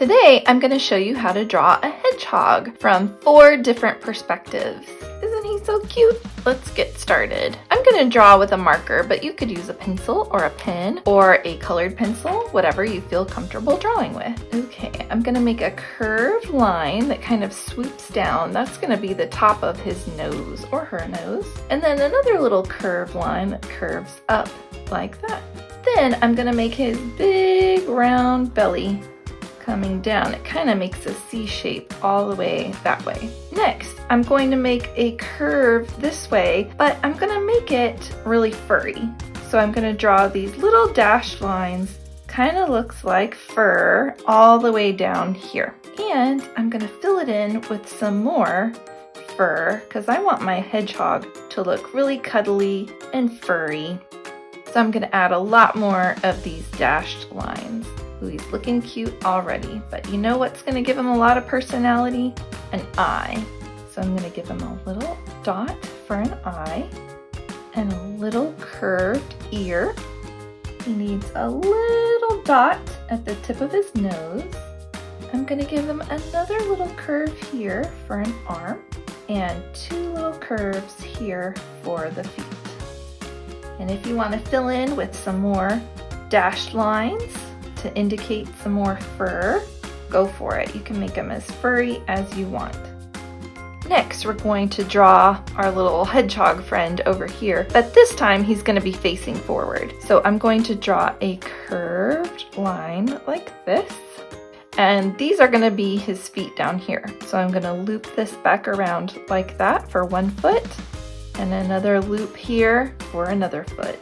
Today, I'm going to show you how to draw a hedgehog from 4 different perspectives. Isn't he so cute? Let's get started. I'm going to draw with a marker, but you could use a pencil or a pen or a colored pencil, whatever you feel comfortable drawing with. Okay, I'm going to make a curved line that kind of swoops down. That's going to be the top of his nose or her nose. And then another little curved line that curves up like that. Then I'm going to make his big round belly coming down. It kind of makes a C shape all the way that way. Next, I'm going to make a curve this way, but I'm going to make it really furry. So I'm going to draw these little dashed lines, kind of looks like fur all the way down here. And I'm going to fill it in with some more fur because I want my hedgehog to look really cuddly and furry. So I'm going to add a lot more of these dashed lines. Ooh, he's looking cute already, but you know what's going to give him a lot of personality? An eye. So I'm going to give him a little dot for an eye and a little curved ear. He needs a little dot at the tip of his nose. I'm going to give him another little curve here for an arm and 2 little curves here for the feet. And if you want to fill in with some more dashed lines to indicate some more fur, go for it. You can make them as furry as you want. Next, we're going to draw our little hedgehog friend over here, but this time he's going to be facing forward. So I'm going to draw a curved line like this, and these are going to be his feet down here. So I'm going to loop this back around like that for 1 foot, and another loop here for another foot.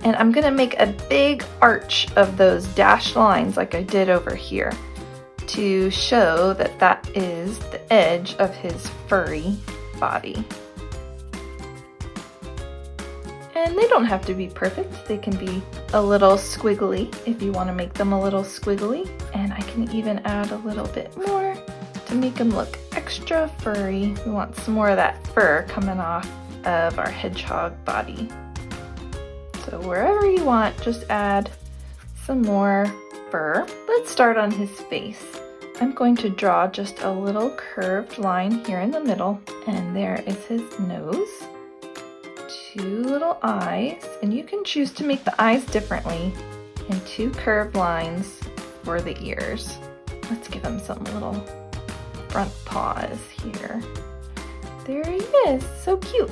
And I'm going to make a big arch of those dashed lines like I did over here to show that that is the edge of his furry body. And they don't have to be perfect. They can be a little squiggly if you want to make them a little squiggly. And I can even add a little bit more to make them look extra furry. We want some more of that fur coming off of our hedgehog body. So wherever you want, just add some more fur. Let's start on his face. I'm going to draw just a little curved line here in the middle, and there is his nose. 2 little eyes, and you can choose to make the eyes differently, and 2 curved lines for the ears. Let's give him some little front paws here. There he is, so cute.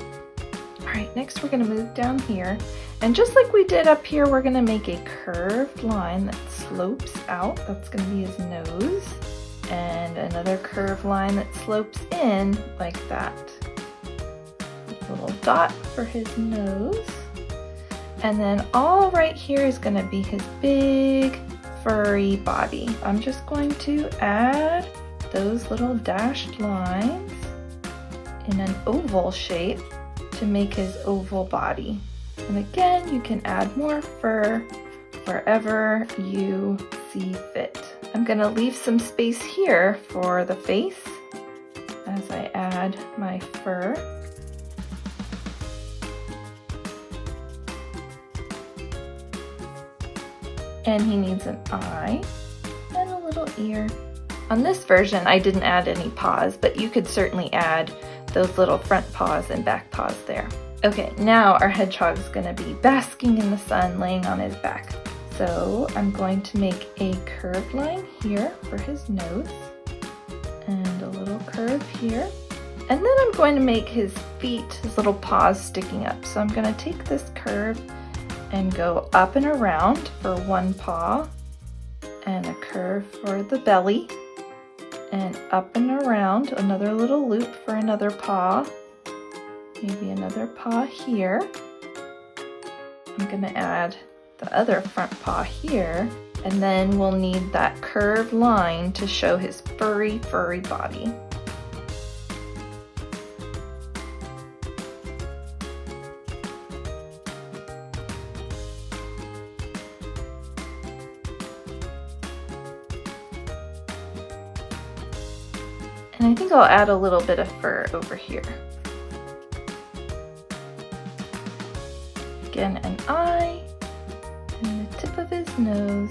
All right, next we're going to move down here. And just like we did up here, we're going to make a curved line that slopes out. That's going to be his nose. And another curved line that slopes in like that. A little dot for his nose. And then all right here is going to be his big furry body. I'm just going to add those little dashed lines in an oval shape to make his oval body. And again, you can add more fur wherever you see fit. I'm going to leave some space here for the face as I add my fur. And he needs an eye and a little ear. On this version, I didn't add any paws, but you could certainly add those little front paws and back paws there. Okay, now our hedgehog's gonna be basking in the sun, laying on his back. So I'm going to make a curved line here for his nose and a little curve here. And then I'm going to make his feet, his little paws sticking up. So I'm gonna take this curve and go up and around for 1 paw and a curve for the belly and up and around, another little loop for another paw. Maybe another paw here. I'm going to add the other front paw here, and then we'll need that curved line to show his furry body. And I think I'll add a little bit of fur over here. Again, an eye, and the tip of his nose,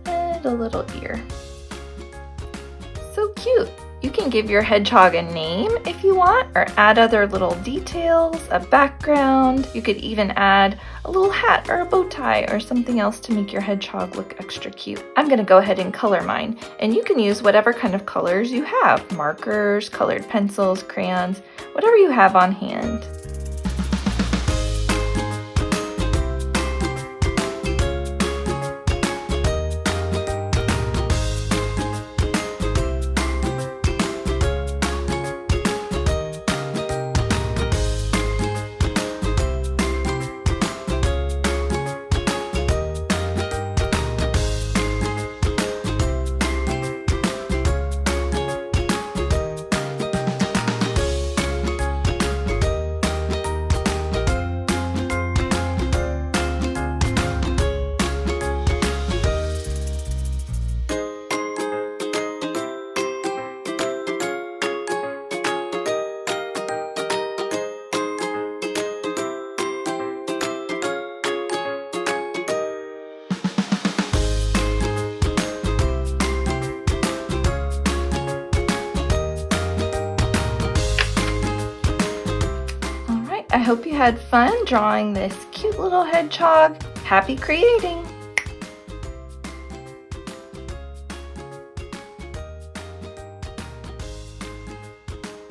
and a little ear. So cute! You can give your hedgehog a name if you want, or add other little details, a background. You could even add a little hat or a bow tie or something else to make your hedgehog look extra cute. I'm gonna go ahead and color mine, and you can use whatever kind of colors you have, markers, colored pencils, crayons, whatever you have on hand. I hope you had fun drawing this cute little hedgehog. Happy creating!